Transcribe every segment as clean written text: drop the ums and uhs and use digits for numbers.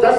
10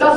10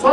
100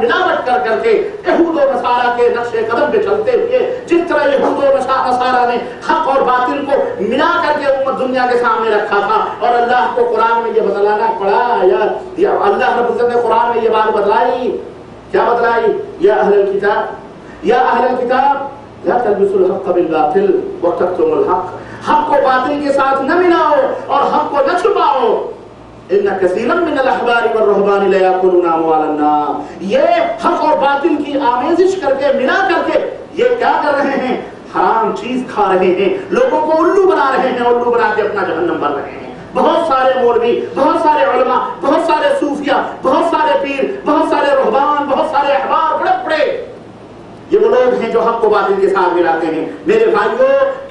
ملاوٹ کر کر کے یہود و نصارہ کے نقش قدم پہ چلتے ہوئے جس طرح یہود و نصارہ نے حق اور باطل کو ملا کر کے امت دنیا کے سامنے رکھا تھا، اور اللہ کو قرآن میں یہ بتلانا پڑا، یا اللہ رب العزت نے قرآن میں یہ بات بتلائی، کیا بتلائی؟ یا اہل الکتاب، یا اہل الکتاب لا تلبسوا الحق بالباطل وتکتموا الحق، حق کو باطل کے ساتھ نہ ملاؤ اور حق کو نہ چھپاؤ، ان کثیرا من الاحبار والرهبان لیاکلون اموال الناس، یہ حق اور باطل کی آمیزش کر کے ملا کر کے یہ کیا کر رہے ہیں؟ حرام چیز کھا رہے ہیں، لوگوں کو الو بنا رہے ہیں، الو بنا کے اپنا جہنم بن رہے ہیں۔ بہت سارے مولوی، بہت سارے علماء، بہت سارے صوفیہ، بہت سارے پیر، بہت سارے رہبان، بہت سارے احبار، بڑے بڑے یہ وہ لوگ ہیں جو حق کو باطل کے ساتھ ملاتے ہیں۔ میرے بھائیو،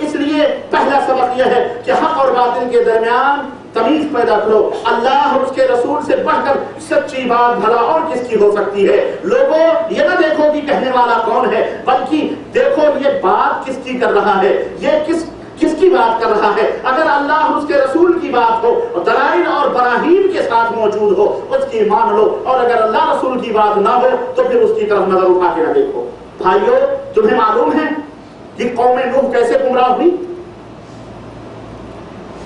اس لیے پہلا سبق یہ ہے کہ حق اور باطل کے درمیان تمیز پیدا کرو۔ اللہ اور اس کے رسول سے بڑھ کر سچی بات بھلا اور کس کی ہو سکتی ہے؟ لوگوں یہ نہ دیکھو کہ کہنے والا کون ہے، بلکہ دیکھو یہ بات کس کی کر رہا ہے، یہ کس کی بات کر رہا ہے۔ اگر اللہ اور اس کے رسول کی بات ہو اور دلائل اور براہین کے ساتھ موجود ہو، اس کی مان لو، اور اگر اللہ رسول کی بات نہ ہو تو پھر اس کی طرف نظر اٹھا کے نہ دیکھو۔ بھائیو، تمہیں معلوم ہے کہ قوم نوح کیسے گمراہ ہوئی؟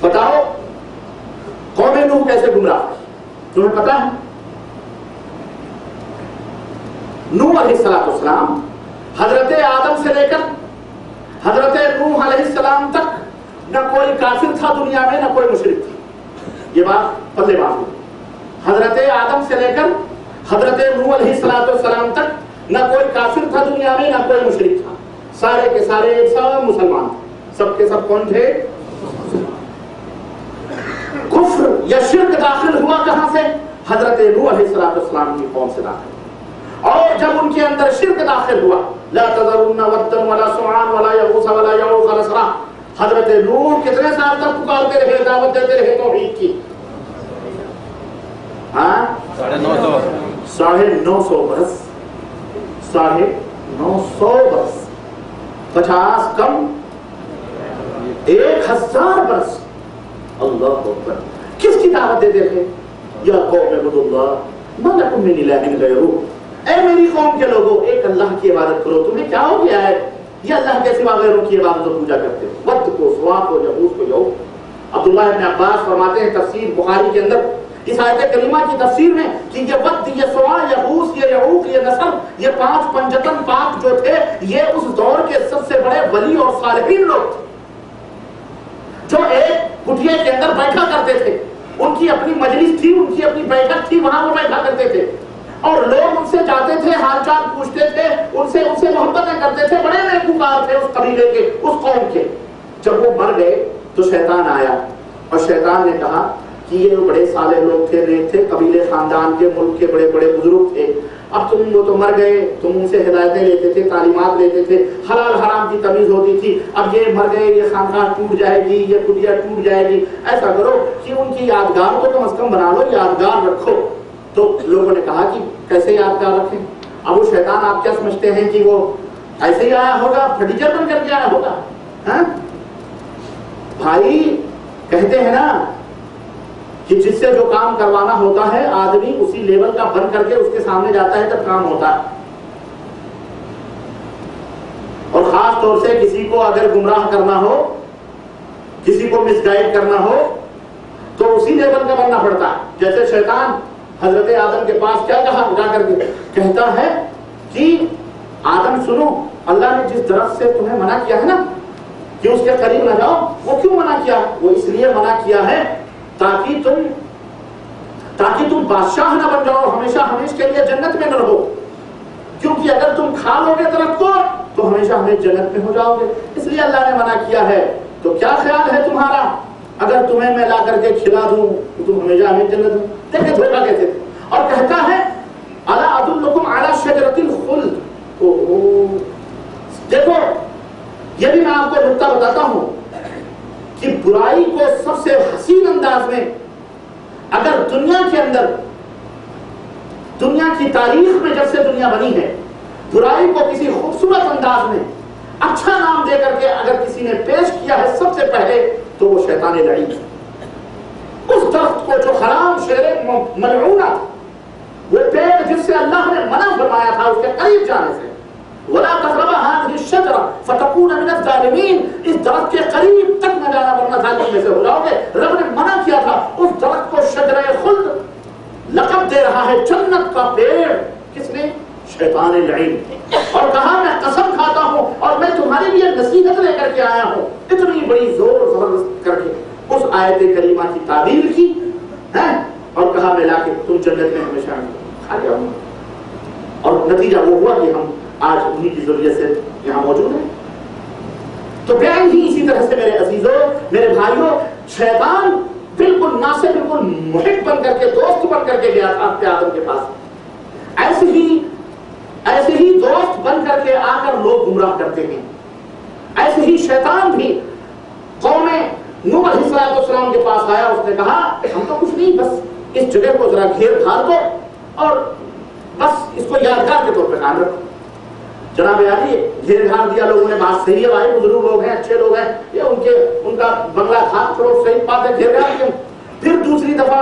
بتاؤ، قوم نوح کیسے گمراہ ہوئی؟ تمہیں پتا ہے؟ نوح علیہ السلام حضرت آدم سے لے کر حضرت نوح علیہ السلام تک نہ کوئی کافر تھا دنیا میں، نہ کوئی مشرک تھا۔ یہ بات پلے بات ہوئی۔ حضرت آدم سے لے کر حضرت نوح علیہ السلام تک نہ کوئی کافر تھا دنیا میں، نہ کوئی مشرک تھا، سارے کے سارے سب مسلمان تھے۔ سب کے سب کون تھے؟ کفر یا شرک داخل ہوا کہاں سے؟ حضرت نوح علیہ السلام کی قوم سے داخل، اور جب ان کے اندر شرک داخل ہوا، لا تذرن ودا ولا سواعا ولا یغوث ولا یعوق ولا نصرا، حضرت نوح کتنے سال تک پکارتے رہے، دعوت دیتے رہے توحید کی؟ 950 برس، 950 برس، 50 کم 1000 برس۔ اللہ اکبر، کس کی دعوت دیتے تھے؟ یا قوم اعبدوا اللہ ما لکم من الہ غیرہ، اے میری قوم کے لوگوں، ایک اللہ کی عبادت کرو، تمہیں کیا ہو گیا ہے؟ یہ اللہ کے سوا غیروں کی عبادت و پوجا کرتے ہو، ود کو، سوا کو، یغوث کو، یعوق۔ عبداللہ ابن عباس فرماتے ہیں تفسیر بخاری کے اندر اس آیت کریمہ کی تفسیر میں کہ یہ ود، یہ سوا، یغوث، یہ یعوق، یہ نصر، یہ 5 پنجتن پاک جو تھے، یہ اس دور کے سب سے بڑے ولی اور صالحین لوگ تھے جو ایک کٹھیے کے اندر بیٹھا کرتے تھے۔ ان کی اپنی مجلس تھی، ان کی اپنی بیٹھک تھی، وہاں وہ بیٹھا کرتے تھے، اور لوگ ان سے جاتے تھے، حال چال پوچھتے تھے، ان سے محبتیں کرتے تھے، بڑے نیکوکار تھے اس قبیلے کے، اس قوم کے۔ جب وہ مر گئے تو شیطان آیا، اور شیطان نے کہا کہ یہ بڑے صالح لوگ تھے، نیک تھے، قبیلے خاندان کے، ملک کے بڑے بڑے بزرگ تھے، اب وہ تو مر گئے، تم ان سے ہدایتیں لیتے تھے، تعلیمات لیتے تھے، حلال حرام کی تمیز ہوتی تھی، اب یہ مر گئے، یہ خانقاہ ٹوٹ جائے گی، یہ کٹیا ٹوٹ جائے گی، ایسا کرو کہ ان کی یادگار کو کم از کم بنا لو، یادگار رکھو۔ تو لوگوں نے کہا کہ کیسے یادگار رکھیں؟ اب وہ شیطان آپ کیا سمجھتے ہیں کہ وہ ایسے ہی آیا ہوگا، فرنیچر بن کر کے آیا ہوگا؟ ہاں بھائی، کہتے ہیں نا کہ جس سے جو کام کروانا ہوتا ہے آدمی اسی لیول کا بن کر کے اس کے سامنے جاتا ہے تب کام ہوتا ہے، اور خاص طور سے کسی کو اگر گمراہ کرنا ہو، کسی کو مس گائیڈ کرنا ہو تو اسی لیول کا بننا پڑتا ہے۔ جیسے شیطان حضرت آدم کے پاس کیا کہا، جا کر کے کہتا ہے کہ آدم سنو، اللہ نے جس درخت سے تمہیں منع کیا ہے نا کہ اس کے قریب نہ جاؤ، وہ کیوں منع کیا؟ وہ اس لیے منع کیا ہے تاکہ تم بادشاہ نہ بن جاؤ، ہمیشہ ہمیشہ کے لیے جنت میں نہ رہو، کیونکہ اگر تم کھا لو گے درخت کو تو ہمیشہ ہمیشہ جنت میں ہو جاؤ گے، اس لیے اللہ نے منع کیا ہے۔ تو کیا خیال ہے تمہارا اگر تمہیں میں لا کر کے کھلا دوں تو تم ہمیشہ ہمیشہ جنت میں؟ دیکھیں دھوکہ کہتے تھے، اور کہتا ہے الا ادلکم علی شجرۃ الخلد۔ دیکھو یہ بھی میں آپ کو نکتہ بتاتا ہوں کہ برائی کو سب سے حسین انداز میں، اگر دنیا کے اندر، دنیا کی تاریخ میں جب سے دنیا بنی ہے، برائی کو کسی خوبصورت انداز میں اچھا نام دے کر کے اگر کسی نے پیش کیا ہے سب سے پہلے تو وہ شیطان لعین ہے۔ اس درخت کو جو حرام شیر ملعونہ، وہ پیڑ جس سے اللہ نے منع فرمایا تھا اس کے قریب جانے سے. وَلَا تَقْرَبَا هَٰذِهِ الشَّجَرَةَ فَتَكُونَ مِنَ الظَّالِمِينَ, اس درخت کے قریب تک نہ جانا ورنہ ظالموں میں سے ہو جاؤ گے. رب نے منع کیا تھا. اس درخت کو شجرہ خلد لقب دے رہا ہے, جنت کا پیڑ. کس نے؟ شیطان لعین. اور کہا میں قسم کھاتا ہوں اور میں تمہارے لیے نصیحت لے کر کے آیا ہوں. اتنی بڑی زور زبردست کر کے اس آیت کریمہ کی تعبیر کی اور کہا میں لا کے تم جنت میں ہمیشہ کھا جاؤ. اور نتیجہ وہ ہوا کہ ہم آج انہی کی ذریعے سے یہاں موجود ہیں. تو بیان ہی اسی طرح سے میرے عزیزوں, میرے بھائیوں, شیطان بالکل نہ سے بالکل محب بن کر کے, دوست بن کر کے گیا تھا اپنے آدم کے پاس. ایسے ہی دوست بن کر کے آ کر لوگ گمراہ کرتے ہیں. ایسے ہی شیطان بھی قوم نوح علیہ السلام کے پاس آیا. اس نے کہا ہم تو کچھ نہیں, بس اس جگہ کو ذرا گھیر گھار دو اور بس اس کو یادگار کے طور پہ کام رکھو. جناب عالی گھیر گھار دیا لوگوں نے, بات صحیح ہے بھائی, بزرگ لوگ ہیں, اچھے لوگ ہیں, یہ ان کا بنگلہ تھا, چلو صحیح بات ہے, گھیر گھار کیوں. پھر دوسری دفعہ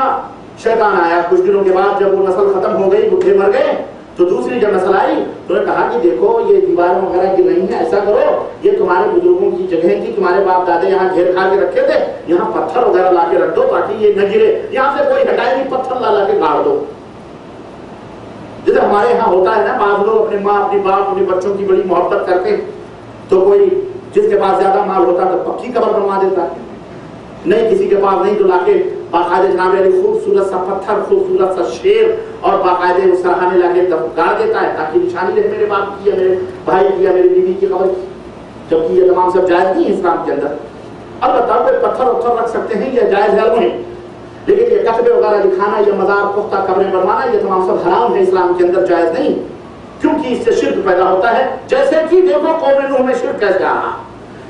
شیطان آیا کچھ دنوں کے بعد, جب وہ نسل ختم ہو گئی, بڈھے مر گئے, تو دوسری جب نسل آئی تو نے کہا کہ دیکھو یہ دیواروں وغیرہ کی نہیں ہے, ایسا کرو یہ تمہارے بزرگوں کی جگہیں تھی, تمہارے باپ دادے یہاں گھیر کھا کے رکھے تھے, یہاں پتھر وغیرہ لا کے رکھ دو تاکہ یہ نہ گرے. یہاں سے کوئی ہٹائے نہیں, پتھر لا کے گاڑ دو. جیسے ہمارے یہاں ہوتا ہے نا, بعض لوگ اپنے ماں, اپنی باپ, اپنے بچوں کی بڑی محبت کرتے ہیں, تو کوئی جس کے پاس زیادہ مال ہوتا تو پکی قبر بنوا دیتا ہے, نہیں کسی کے پاس نہیں تو لا کے باقاعدہ جناب علی خوبصورت سا پتھر, خوبصورت سا شیر اور باقاعدہ اس سرحانے لا کے گاڑ دیتا ہے تاکہ نشانی رہے میرے باپ کی یا میرے بھائی کی یا میری بیوی کی قبر کی. جبکہ یہ تمام سب جائز نہیں ہے اسلام کے اندر. البتہ کوئی پتھر وتھر رکھ سکتے ہیں, یہ جائز ہے نہیں, لیکن یہ کتبے وغیرہ لکھانا, یہ مزار پختہ قبریں بنوانا, یہ تمام سب حرام ہے, اسلام کے اندر جائز نہیں, کیونکہ اس سے شرک پیدا ہوتا ہے. جیسے کہ دیکھو قوم نوح میں شرک کیسے آ رہا.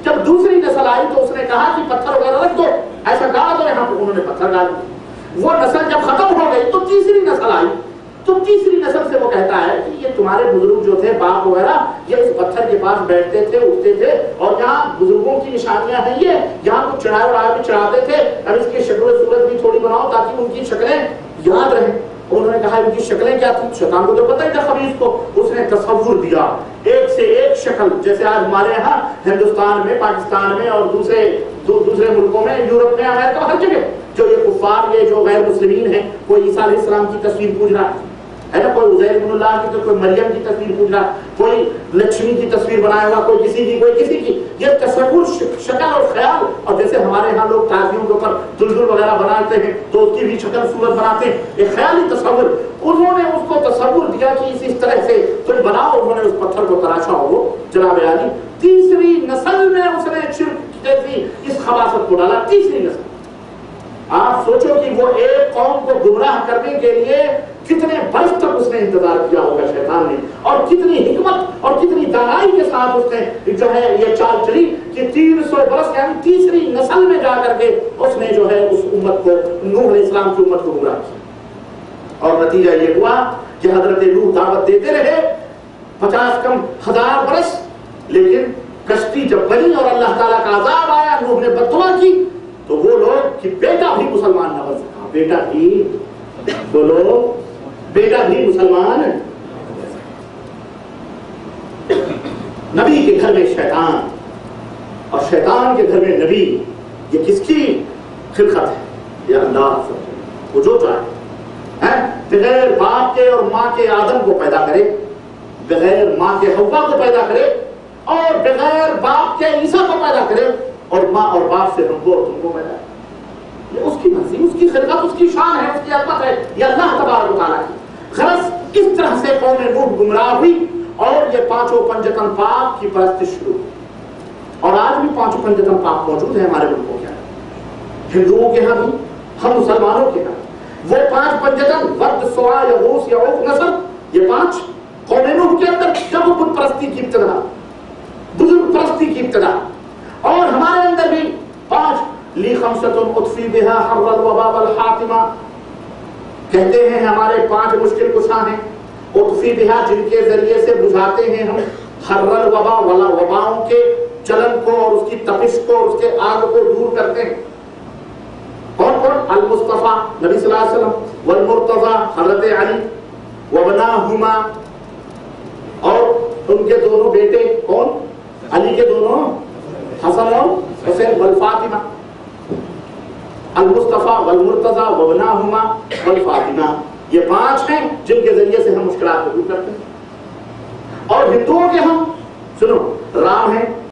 جب دوسری نسل آئی تو اس نے کہا کہ پتھر وغیرہ رکھ دو, ایسا گاڑ دو, یہاں پہ انہوں نے پتھر ڈال دی. وہ نسل جب ختم ہو گئی تو تیسری نسل آئی, تو تیسری نسل سے وہ کہتا ہے کہ یہ تمہارے بزرگ جو تھے, باپ وغیرہ, یہ اس پتھر کے پاس بیٹھتے تھے, اٹھتے تھے, اور یہاں بزرگوں کی نشانیاں ہیں, یہ یہاں کچھ چڑھائے وڑھائے بھی چڑھاتے تھے, اب اس کی شکل و صورت بھی تھوڑی بناؤ تاکہ ان کی شکلیں یاد رہیں. انہوں نے کہا ان کی شکلیں کیا تھی, شیطان کو تو پتہ ہی تھا خبیث کو, اس نے تصور دیا ایک سے ایک شکل, جیسے آج ہمارے یہاں ہندوستان میں, پاکستان میں اور دوسرے ملکوں میں, یورپ میں, امریکہ, ہر جگہ جو یہ کفار, یہ جو غیر مسلمین ہیں, کوئی عیسیٰ علیہ السلام کی تصویر پوج رہا ہے نا, کوئی عزیر بن اللہ کی, تو کوئی مریم کی تصویر پوج رہا, کوئی لکشمی کی تصویر بنایا ہوا, کوئی کسی کی, یہ تصور, شکل اور خیال. اور جیسے ہمارے ہاں لوگ تازیوں کے اوپر دلدل وغیرہ بناتے ہیں تو اس کی بھی شکل صورت بناتے ہیں, ایک خیالی تصور. انہوں نے اس کو تصور دیا کہ اس طرح سے تم بناؤ, انہوں نے اس پتھر کو تراشا. ہو جناب عالی تیسری نسل میں اس نے شرک جیسی اس خباثت کو ڈالا. تیسری نسل, آپ سوچو کہ وہ ایک قوم کو گمراہ کرنے کے لیے کتنے برس تک اس نے انتظار کیا ہوگا شیطان نے, اور کتنی حکمت اور کتنی دانائی کے ساتھ اس نے جو ہے یہ چال چلی کہ 300 برس یعنی تیسری نسل میں جا کر کے اس نے جو ہے اس امت کو, نوح علیہ السلام کی امت کو گمراہ کیا. اور نتیجہ یہ ہوا کہ حضرت نوح دعوت دیتے رہے 50 کم 1000 برس, لیکن کشتی جب بنی اور اللہ تعالیٰ کا عذاب آیا, نوح نے بد دعا کی, تو وہ لوگ کہ بیٹا بھی مسلمان نہ بن سکا, بیٹا بھی مسلمان. نبی کے گھر میں شیطان اور شیطان کے گھر میں نبی, یہ کس کی خلقت ہے؟ یہ اللہ وہ جو چاہے بغیر باپ کے اور ماں کے آدم کو پیدا کرے, بغیر ماں کے حوا کو پیدا کرے, اور بغیر باپ کے عیسیٰ کو پیدا کرے, اور ماں اور باپ سے ہم کو اور تم کو پیدا کرے. یہ اس کی مرضی, اس کی خلقت, اس کی شان ہے, اس کی عظمت ہے, یہ اللہ تبارک و تعالیٰ کی. غرض اس طرح سے قوم نوح گمراہ ہوئی اور یہ پانچوں پنجتن پاک کی پرستش شروع. اور آج بھی پانچوں پنجتن پاک موجود ہیں ہمارے ملکوں کے اندر, ہندوؤں کے ہاں بھی, ہم مسلمانوں کے ہاں. وہ 5 پنجتن, ود, سوا, یغوث, یعوق, نصر, یہ 5 قوم نوح کے اندر جب بت پرستی کی ابتدا, بزرگ پرستی کی ابتدا. اور ہمارے اندر بھی 5 لی خمسۃ اطفی بہا حر الوبا والحاطمہ, کہتے ہیں ہمارے 5 مشکل کشاں ہیں, اطفی بہا جن کے ذریعے سے بجھاتے ہیں ہم حر الوبا وباؤں کے چلن کو اور اس کی تپش کو اور اس کے آگ کو دور کرتے ہیں. کون؟ المصطفیٰ نبی صلی اللہ علیہ وسلم, والمرتضیٰ حضرت علی, وبناہما، اور ان کے دونوں بیٹے کون؟ علی کے دونوں حسن اور حسین، والفاطمہ، المصطفیٰ والمرتضیٰ وبناہما والفاطمہ، یہ 5 ہیں جن کے ذریعے سے ہم مشکلات کو دور کرتے ہیں۔ اور ہندوؤں کے ہم سنو رام ہیں،